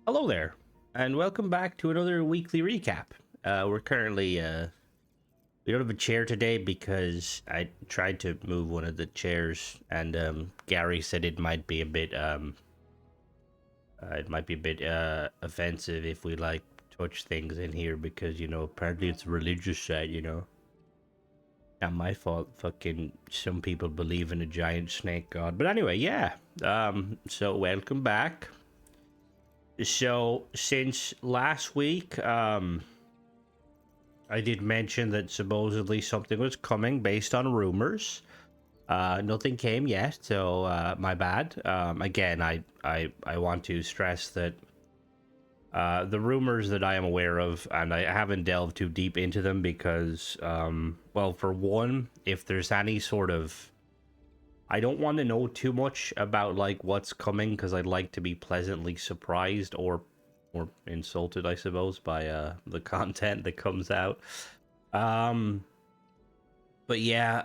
Hello there, and welcome back to another weekly recap. We're currently we don't have a chair today because I tried to move one of the chairs, and Gary said it might be a bit offensive if we like touch things in here because apparently it's a religious site. Not my fault. Fucking some people believe in a giant snake god, but anyway, yeah. So welcome back. So since last week, I did mention that supposedly something was coming based on rumors. Nothing came yet, so my bad. Again, I want to stress that the rumors that I am aware of, and I haven't delved too deep into them because, well, for one, if there's any sort of, I don't want to know too much about like what's coming because I'd like to be pleasantly surprised or insulted, I suppose, by the content that comes out. Um, but yeah,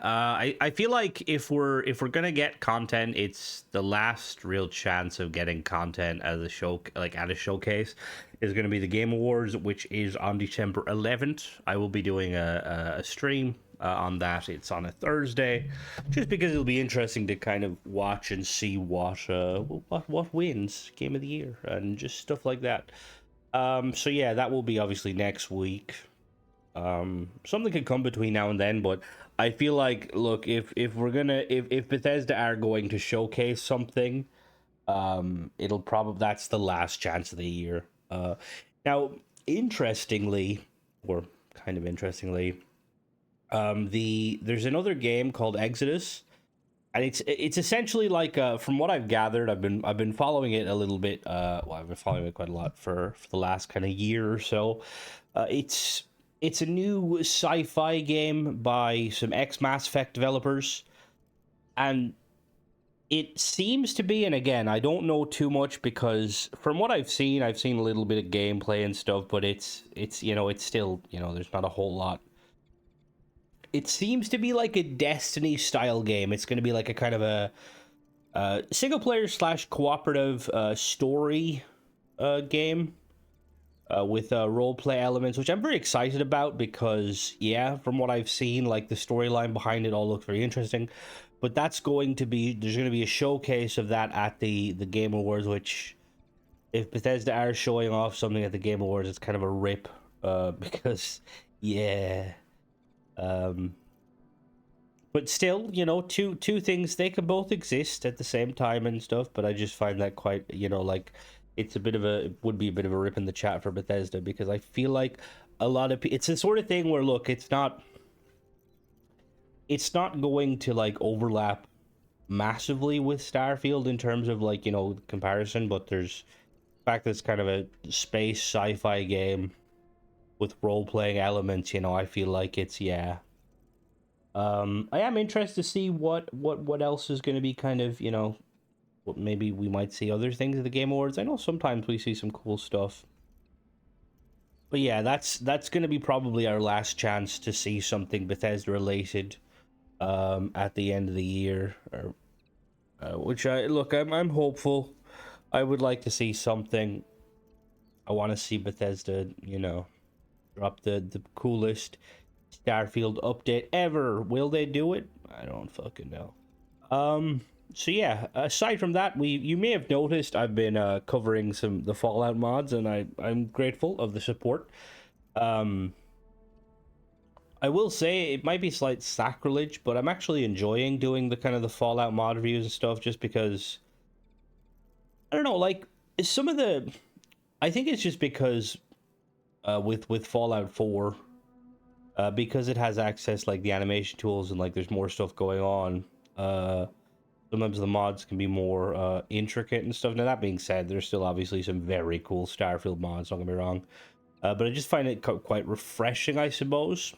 I feel like if we're gonna get content, it's the last real chance of getting content as a show, like at a showcase, is gonna be the Game Awards, which is on December 11th. I will be doing a stream on that. It's on a Thursday, just because it'll be interesting to kind of watch and see what wins Game of the Year and just stuff like that. So yeah, that will be obviously next week. Something could come between now and then, but I feel like, look, if we're gonna if Bethesda are going to showcase something, it'll probably that's the last chance of the year. Now, interestingly, or kind of interestingly, there's another game called Exodus, and it's essentially like from what I've gathered, I've been following it a little bit. Well, I've been following it quite a lot for the last kind of year or so. It's a new sci-fi game by some ex-Mass Effect developers, and it seems to be. And again, I don't know too much because from what I've seen a little bit of gameplay and stuff, but it's still there's not a whole lot. It seems to be like a Destiny style game. It's going to be like a kind of a single player slash cooperative story game with role play elements, which I'm very excited about because, yeah, from what I've seen, like the storyline behind it all looks very interesting. But that's going to be there's going to be a showcase of that at the Game Awards, which if Bethesda are showing off something at the Game Awards, it's kind of a rip because yeah. Um, but still, two things, they can both exist at the same time and stuff. But I just find that quite, like it's a bit of a it would be a bit of a rip in the chat for Bethesda because I feel like a lot of it's the sort of thing where, look, it's not going to like overlap massively with Starfield in terms of like comparison, but there's the fact that it's kind of a space sci-fi game with role-playing elements. I feel like it's, yeah. I am interested to see what else is going to be kind of, what maybe we might see other things at the Game Awards. I know sometimes we see some cool stuff. But yeah, that's going to be probably our last chance to see something Bethesda related at the end of the year, or which I'm hopeful. I would like to see something. I want to see Bethesda, drop the coolest Starfield update ever. Will they do it? I don't fucking know. So yeah, aside from that, you may have noticed I've been covering the Fallout mods, and I'm grateful of the support. Um, I will say it might be slight sacrilege, but I'm actually enjoying doing the kind of the Fallout mod reviews and stuff, just because I don't know, like some of the. I think it's just because with Fallout 4, because it has access like the animation tools and like there's more stuff going on. Sometimes the mods can be more intricate and stuff. Now that being said, there's still obviously some very cool Starfield mods. Don't get me wrong, but I just find it quite refreshing, I suppose.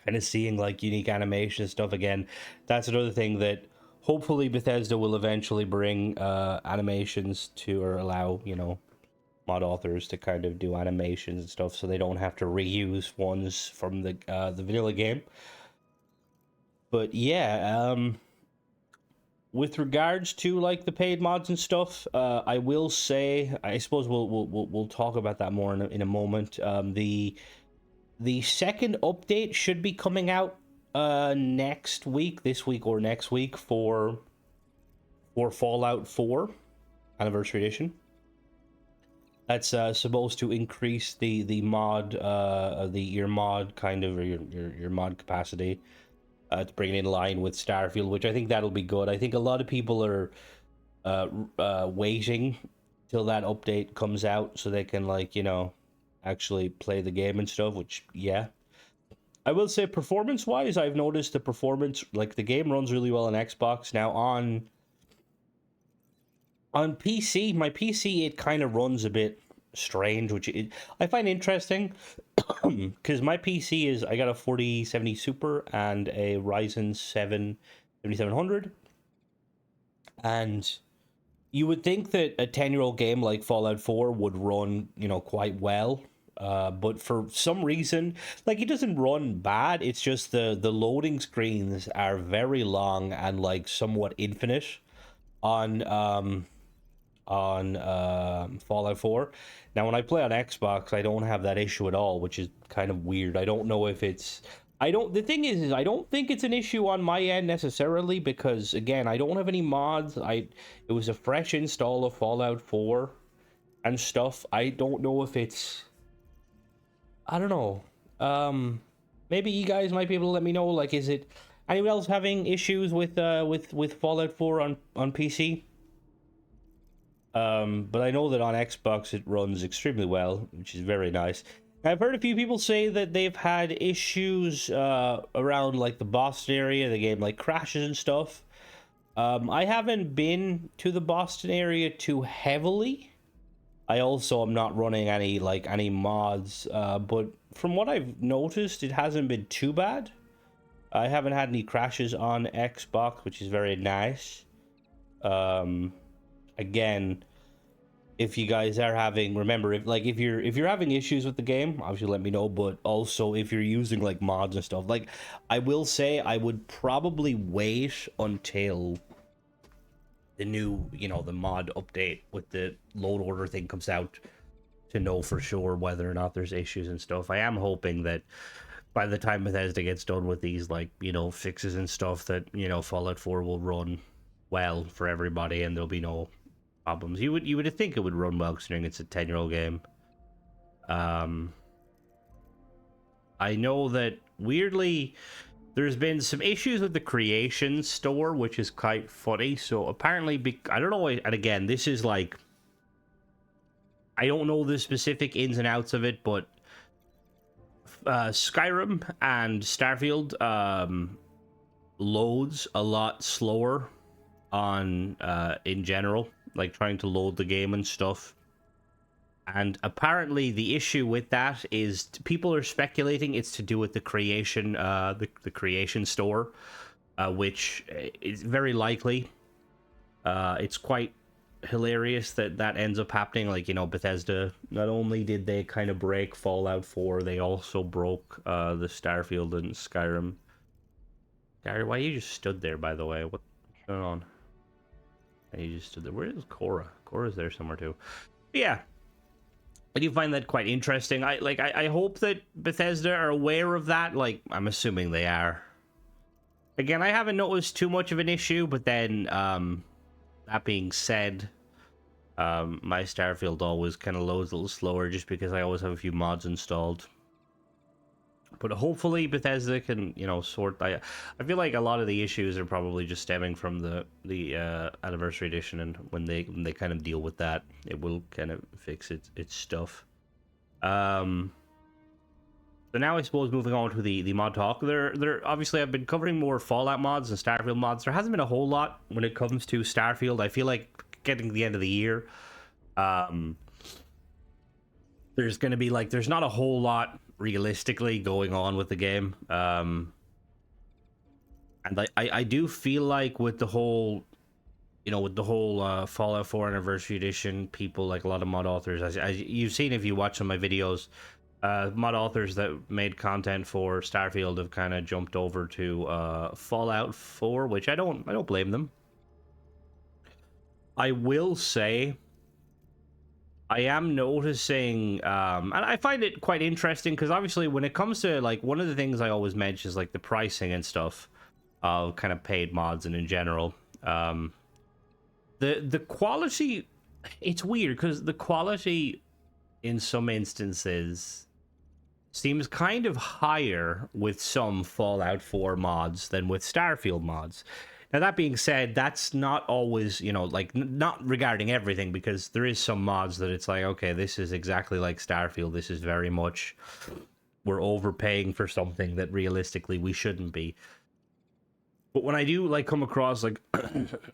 Kind of seeing like unique animation and stuff again. That's another thing that hopefully Bethesda will eventually bring animations to, or allow mod authors to kind of do animations and stuff, so they don't have to reuse ones from the vanilla game. But yeah, with regards to like the paid mods and stuff, I will say, I suppose we'll talk about that more in a moment. The second update should be coming out next week, this week or next week for Fallout 4 Anniversary Edition. That's supposed to increase the mod your mod kind of, or your mod capacity, to bring it in line with Starfield, which I think that'll be good. I think a lot of people are waiting till that update comes out so they can, like, you know, actually play the game and stuff, which, yeah. I will say, performance-wise, I've noticed the performance, like, the game runs really well on Xbox. Now, on PC, my PC, it kind of runs a bit strange, which I find interesting, because my PC is, I got a 4070 Super and a Ryzen 7 7700, and you would think that a 10-year-old game like Fallout 4 would run, you know, quite well. But for some reason, like, it doesn't run bad. It's just the loading screens are very long and, like, somewhat infinite on Fallout 4. Now, when I play on Xbox, I don't have that issue at all, which is kind of weird. I don't know if it's... the thing is I don't think it's an issue on my end necessarily, because, again, I don't have any mods. It was a fresh install of Fallout 4 and stuff. I don't know if it's... I don't know. Maybe you guys might be able to let me know. Like, is it anyone else having issues with Fallout 4 on PC? But I know that on Xbox it runs extremely well, which is very nice. I've heard a few people say that they've had issues around, like, the Boston area. The game, like, crashes and stuff. I haven't been to the Boston area too heavily. I also am not running any mods, but from what I've noticed, it hasn't been too bad. I haven't had any crashes on Xbox, which is very nice. Again, if you guys are having, remember, if you're having issues with the game, obviously let me know. But also, if you're using, like, mods and stuff, like, I will say I would probably wait until the new, you know, the mod update with the load order thing comes out to know for sure whether or not there's issues and stuff. I am hoping that by the time Bethesda gets done with these, like, you know, fixes and stuff, that, you know, Fallout 4 will run well for everybody and there'll be no problems. You would think it would run well, considering it's a 10-year-old game. I know that, weirdly, there's been some issues with the Creation Store, which is quite funny. So apparently, I don't know, and again, this is like, I don't know the specific ins and outs of it, but Skyrim and Starfield loads a lot slower on in general, like trying to load the game and stuff. And apparently the issue with that is people are speculating it's to do with the Creation, the Creation Store, which is very likely. It's quite hilarious that ends up happening. Like, you know, Bethesda, not only did they kind of break Fallout 4, they also broke the Starfield and Skyrim. Gary, why you just stood there, by the way? What's going on? And you just stood there. Where is Cora? Cora's there somewhere too. But yeah. I do find that quite interesting. I hope that Bethesda are aware of that. Like, I'm assuming they are. Again, I haven't noticed too much of an issue, but then, that being said, my Starfield always kind of loads a little slower just because I always have a few mods installed. But hopefully Bethesda can, you know, sort... I feel like a lot of the issues are probably just stemming from the Anniversary Edition, and when they kind of deal with that, it will kind of fix its stuff. So now I suppose moving on to the mod talk. There obviously I've been covering more Fallout mods and Starfield mods. There hasn't been a whole lot when it comes to Starfield. I feel like getting to the end of the year, there's going to be, like, there's not a whole lot realistically going on with the game. And I do feel like with the whole, you know, with the whole Fallout 4 Anniversary Edition, people, like a lot of mod authors, as you've seen if you watch some of my videos, mod authors that made content for Starfield have kind of jumped over to Fallout 4, which I don't blame them. I will say I am noticing, and I find it quite interesting because obviously when it comes to like one of the things I always mention is like the pricing and stuff of kind of paid mods and in general. The quality, it's weird because the quality in some instances seems kind of higher with some Fallout 4 mods than with Starfield mods. Now, that being said, that's not always, you know, like, not regarding everything, because there is some mods that it's like, okay, this is exactly like Starfield. This is very much, we're overpaying for something that realistically we shouldn't be. But when I do, like, come across, like,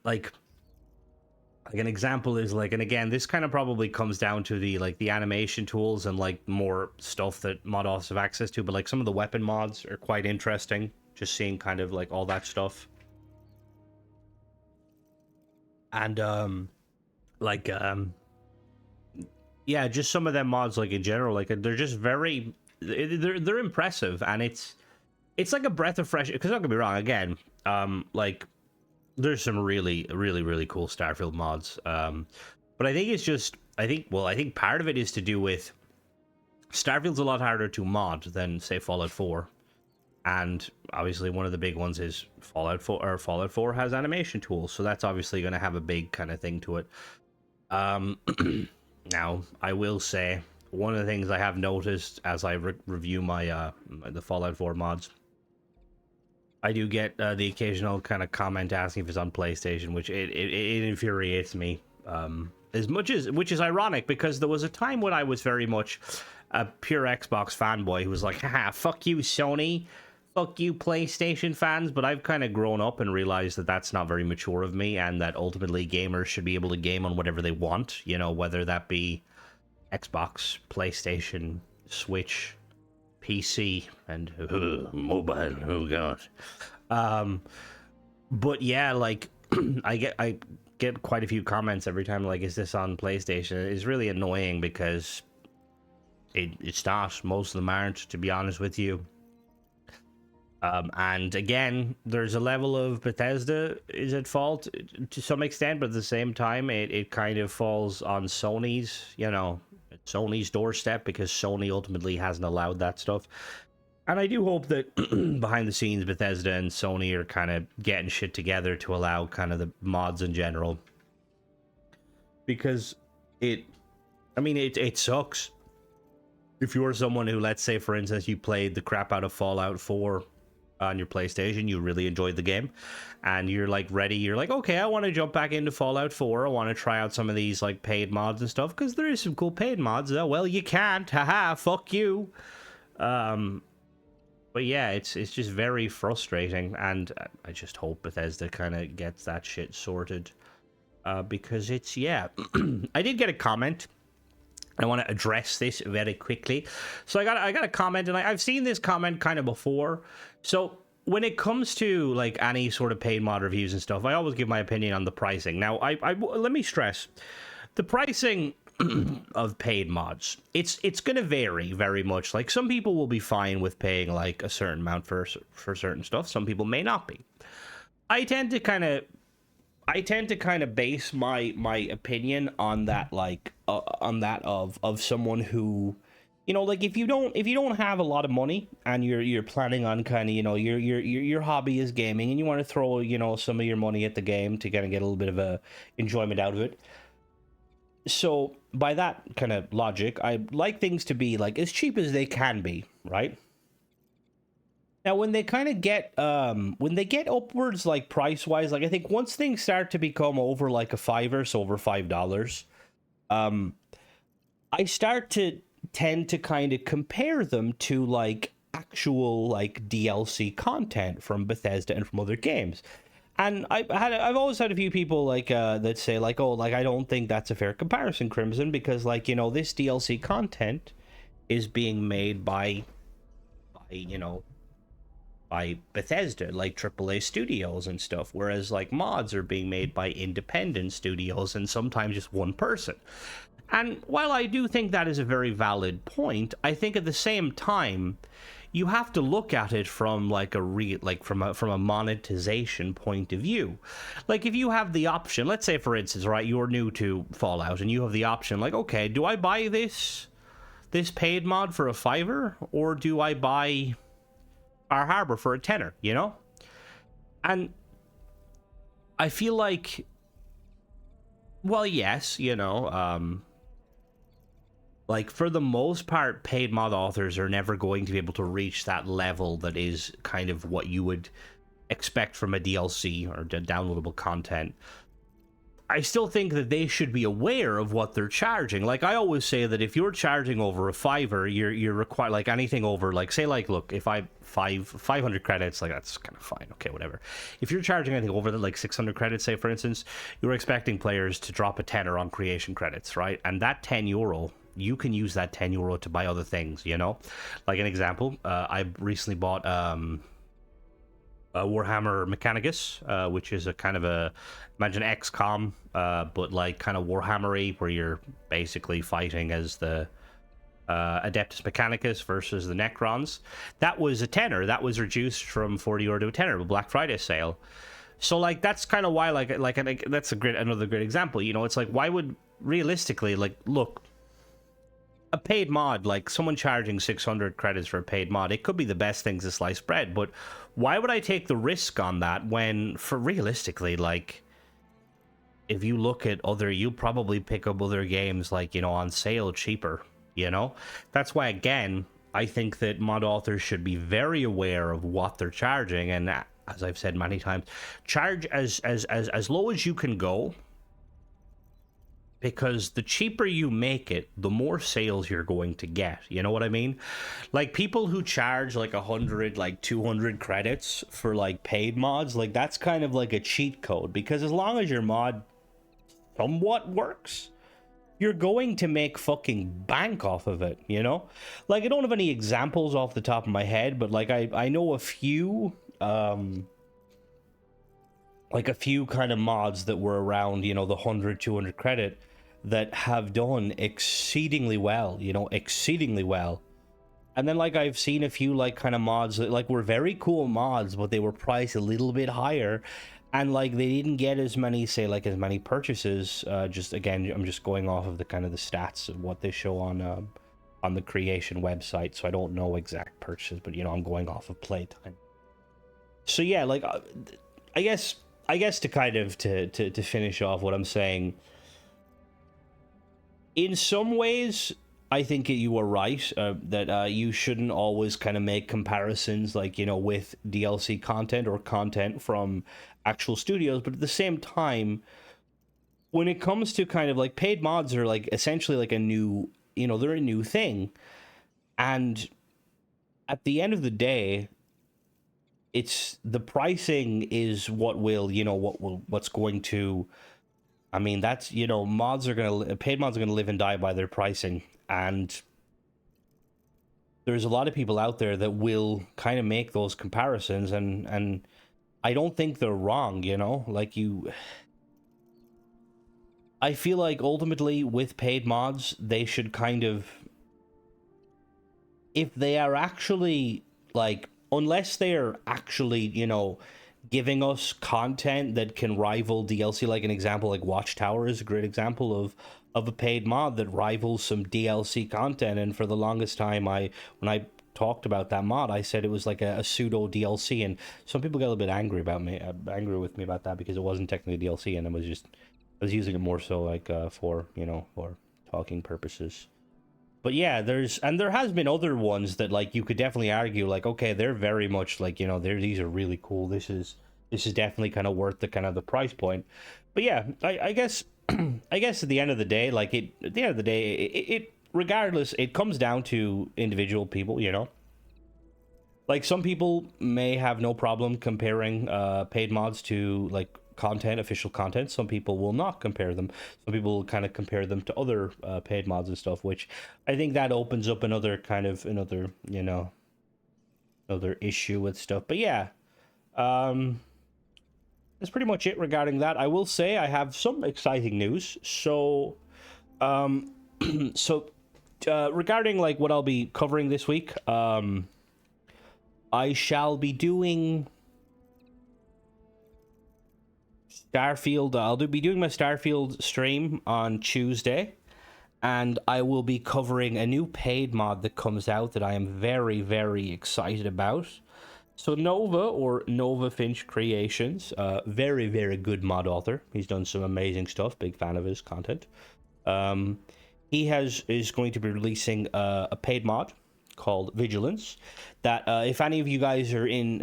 like an example is like, and again, this kind of probably comes down to the like the animation tools and like more stuff that mod offs have access to, but like some of the weapon mods are quite interesting, just seeing kind of like all that stuff. And yeah, just some of them mods, like in general, like they're just very, they're impressive, and it's like a breath of fresh, because don't get me wrong, again, like there's some really cool Starfield mods, but I think it's just, I think part of it is to do with Starfield's a lot harder to mod than say Fallout 4, and obviously one of the big ones is Fallout 4, or Fallout 4 has animation tools, so that's obviously going to have a big kind of thing to it. Now I will say one of the things I have noticed as I review my the Fallout 4 mods, I do get the occasional kind of comment asking if it's on PlayStation, which it infuriates me as much as, which is ironic because there was a time when I was very much a pure Xbox fanboy who was like, haha, fuck you Sony, fuck you PlayStation fans, but I've kind of grown up and realized that that's not very mature of me, and that ultimately gamers should be able to game on whatever they want, you know, whether that be Xbox, PlayStation, Switch, PC, and mobile. Oh god. But yeah, like I get quite a few comments every time, like, is this on PlayStation? It's really annoying because it's not. Most of them aren't, to be honest with you. And again, there's a level of Bethesda is at fault to some extent, but at the same time, it kind of falls on Sony's, you know, Sony's doorstep, because Sony ultimately hasn't allowed that stuff. And I do hope that behind the scenes, Bethesda and Sony are kind of getting shit together to allow kind of the mods in general. Because it sucks. If you're someone who, let's say, for instance, you played the crap out of Fallout 4 on your PlayStation, you really enjoyed the game, and you're like ready, you're like, okay, I want to jump back into Fallout 4, I want to try out some of these like paid mods and stuff, because there is some cool paid mods. Oh, well, you can't, haha, fuck you. But yeah, it's just very frustrating, and I just hope Bethesda kind of gets that shit sorted, because it's, yeah. I did get a comment. I want to address this very quickly. So I got a comment, and I've seen this comment kind of before. So when it comes to like any sort of paid mod reviews and stuff, I always give my opinion on the pricing. Now, I let me stress, the pricing of paid mods, it's going to vary very much. Like, some people will be fine with paying like a certain amount for certain stuff. Some people may not be. I tend to kind of base my opinion on that, like on that of someone who, you know, like if you don't have a lot of money and you're planning on kind of, you know, your hobby is gaming and you want to throw, you know, some of your money at the game to kind of get a little bit of a enjoyment out of it. So by that kind of logic, I like things to be like as cheap as they can be, right? Now, when they kind of get upwards, like price wise, like I think once things start to become over like a $5, so over $5, I start to tend to kind of compare them to like actual like DLC content from Bethesda and from other games. And I've always had a few people like that say like, oh, like I don't think that's a fair comparison, Crimson, because like, you know, this DLC content is being made by you know, by Bethesda, like AAA studios and stuff, whereas like mods are being made by independent studios and sometimes just one person. And while I do think that is a very valid point, I think at the same time, you have to look at it from like from a monetization point of view. Like if you have the option, let's say for instance, right, you're new to Fallout and you have the option like, okay, do I buy this paid mod for a $5 or do I buy Bar Harbor for a $10, you know? And I feel like, well, yes, you know, like for the most part, paid mod authors are never going to be able to reach that level that is kind of what you would expect from a DLC or downloadable content. I still think that they should be aware of what they're charging. Like I always say that if you're charging over a $5, you're required, like anything over, like say like, look, if I 500 credits, like that's kind of fine, okay, whatever. If you're charging anything over that, like 600 credits, say for instance, you're expecting players to drop a tenner on creation credits, right? And that €10, you can use that €10 to buy other things, you know? Like an example, I recently bought Warhammer Mechanicus, which is a kind of a, imagine XCOM, but like kind of Warhammer-y, where you're basically fighting as the Adeptus Mechanicus versus the Necrons. That was a tenner. That was reduced from €40 to a tenner with Black Friday sale. So like that's kind of why like that's another great example. You know, it's like, why would realistically, like, look, a paid mod, like someone charging 600 credits for a paid mod, it could be the best thing to slice bread, but why would I take the risk on that when, for realistically, like, if you look at you'll probably pick up other games, like, you know, on sale cheaper, you know? That's why, again, I think that mod authors should be very aware of what they're charging, and as I've said many times, charge as low as you can go, because the cheaper you make it, the more sales you're going to get. You know what I mean? Like people who charge like 100, like 200 credits for like paid mods, like that's kind of like a cheat code, because as long as your mod somewhat works, you're going to make fucking bank off of it, you know? Like I don't have any examples off the top of my head, but like I know a few like a few kind of mods that were around, you know, the 100, 200 credit, that have done exceedingly well, you know, exceedingly well. And then like I've seen a few like kind of mods that like were very cool mods, but they were priced a little bit higher, and like they didn't get as many, say, like as many purchases. Just again, I'm just going off of the kind of the stats of what they show on the creation website, so I don't know exact purchases, but you know, I'm going off of playtime. So yeah, like I guess to kind of to finish off what I'm saying, in some ways, I think you are right, that you shouldn't always kind of make comparisons, like, you know, with DLC content or content from actual studios. But at the same time, when it comes to kind of like paid mods are like essentially like a new, you know, they're a new thing. And at the end of the day, it's the pricing is what will, you know, what's going to, I mean, that's, you know, paid mods are going to live and die by their pricing. And there's a lot of people out there that will kind of make those comparisons, and I don't think they're wrong, you know? Like I feel like ultimately with paid mods, they should kind of, if they are actually, like, unless they're actually, you know, giving us content that can rival DLC, like an example, like Watchtower is a great example of a paid mod that rivals some DLC content. And for the longest time, when I talked about that mod, I said it was like a pseudo DLC, and some people got a little bit angry with me about that, because it wasn't technically DLC, and I was using it more so like for, you know, for talking purposes. But yeah, there has been other ones that, like, you could definitely argue, like, okay, they're very much like, you know, these are really cool. This is definitely kind of worth the price point. But yeah, I guess I guess at the end of the day, like it regardless, it comes down to individual people, you know. Like some people may have no problem comparing paid mods to like official content. Some people will not compare them. Some people will kind of compare them to other paid mods and stuff, which I think that opens up another you know, another issue with stuff. But yeah, that's pretty much it regarding that. I will say I have some exciting news. So regarding like what I'll be covering this week, I shall be doing Starfield. Be doing my Starfield stream on Tuesday, and I will be covering a new paid mod that comes out that I am very, very excited about. So Nova, or Nova Finch Creations, very, very good mod author. He's done some amazing stuff. Big fan of his content. He is going to be releasing a paid mod called Vigilance. That if any of you guys are in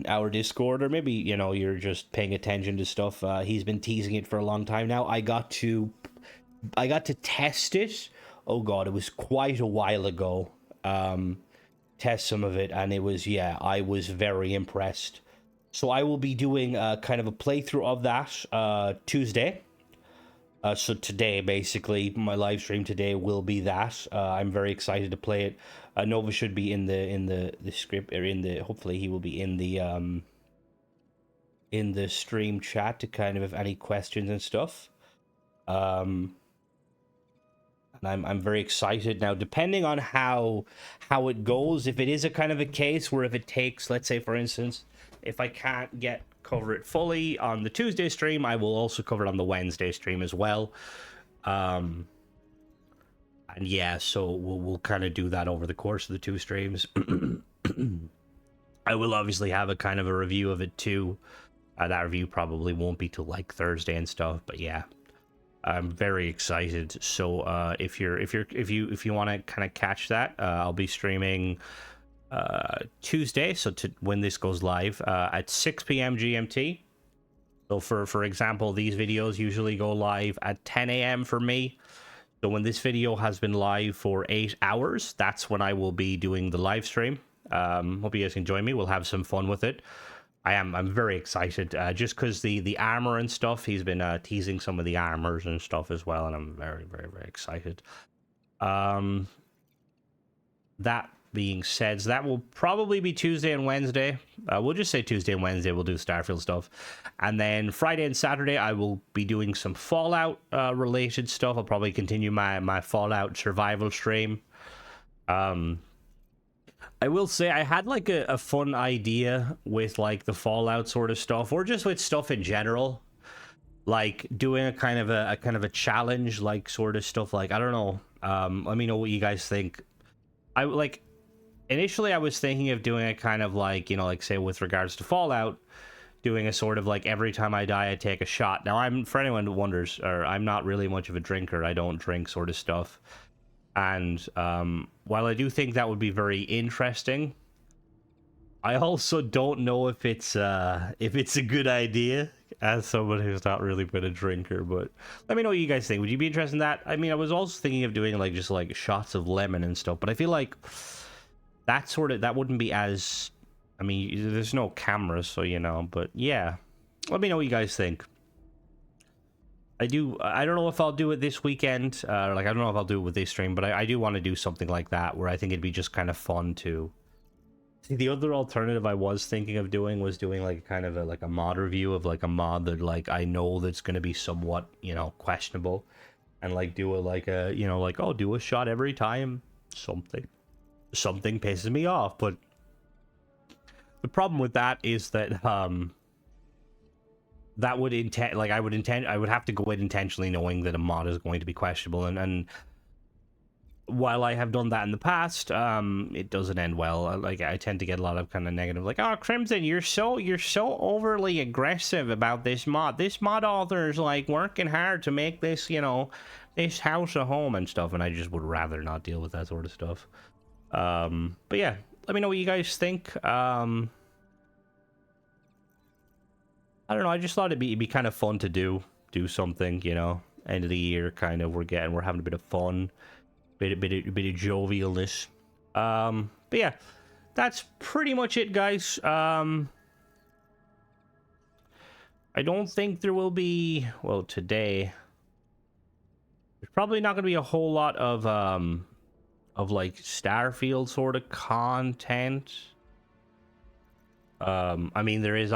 our Discord, or maybe you're just paying attention to stuff, he's been teasing it for a long time now. I got to test it. Oh god, it was quite a while ago. Test some of it, and it was, yeah, I was very impressed. So I will be doing kind of a playthrough of that Tuesday. So today, basically, my live stream today will be that. I'm very excited to play it. Nova should be in the script, or hopefully he will be in the stream chat to kind of have any questions and stuff. And I'm very excited now. Depending on how it goes, if it is a kind of a case where if it takes, let's say for instance, if I can't cover it fully on the Tuesday stream, I will also cover it on the Wednesday stream as well. And yeah, so we'll kind of do that over the course of the two streams. I will obviously have a kind of a review of it too. That review probably won't be till like Thursday and stuff, but yeah, I'm very excited. So if you want to kind of catch that, I'll be streaming Tuesday, so when this goes live, at 6 p.m. GMT. So for example, these videos usually go live at 10 a.m. for me. So when this video has been live for 8 hours, that's when I will be doing the live stream. Hope you guys can join me. We'll have some fun with it. I'm very excited, just because the armor and stuff, he's been teasing some of the armors and stuff as well, and I'm very, very, very excited. That being said, so that will probably be Tuesday and Wednesday. We'll just say Tuesday and Wednesday we'll do Starfield stuff, and then Friday and Saturday I will be doing some Fallout related stuff. I'll probably continue my Fallout survival stream. I will say I had like a fun idea with like the Fallout sort of stuff, or just with stuff in general, like doing a kind of a challenge, like sort of stuff. Like, I don't know. Let me know what you guys think. Initially I was thinking of doing a kind of like, like say with regards to Fallout, doing a sort of like every time I die I take a shot. Now, for anyone who wonders, or I'm not really much of a drinker. I don't drink sort of stuff. And while I do think that would be very interesting, I also don't know if it's a good idea as someone who's not really been a drinker. But let me know what you guys think. Would you be interested in that? I mean, I was also thinking of doing like just like shots of lemon and stuff, but I feel like that wouldn't be as, I mean, there's no cameras, so but yeah, let me know what you guys think. I don't know if I'll do it this weekend, I don't know if I'll do it with this stream, but I do want to do something like that, where I think it'd be just kind of fun to see. The other alternative I was thinking of doing was doing like kind of a mod review of like a mod that like I know that's going to be somewhat questionable, and like do do a shot every time something pisses me off. But the problem with that is that that would I would have to go in intentionally knowing that a mod is going to be questionable, and while I have done that in the past, it doesn't end well. Like, I tend to get a lot of kind of negative, like, oh, Crimson, you're so overly aggressive about this mod. This mod author is like working hard to make this, this house a home and stuff, and I just would rather not deal with that sort of stuff. But yeah, let me know what you guys think. I don't know, I just thought it'd be kind of fun to do something, end of the year, kind of, we're having a bit of fun, bit of jovialness. But yeah, that's pretty much it, guys. I don't think there will be, well, today there's probably not going to be a whole lot of like Starfield sort of content. I mean, there's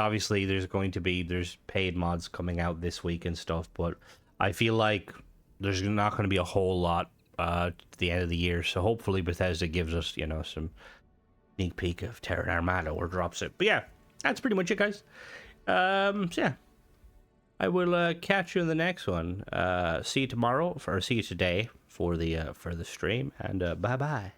paid mods coming out this week and stuff, but I feel like there's not going to be a whole lot to the end of the year. So hopefully Bethesda gives us, some sneak peek of Terran Armada or drops it. But yeah, that's pretty much it, guys. So yeah, I will catch you in the next one. See you tomorrow, or see you today for the stream, and bye bye.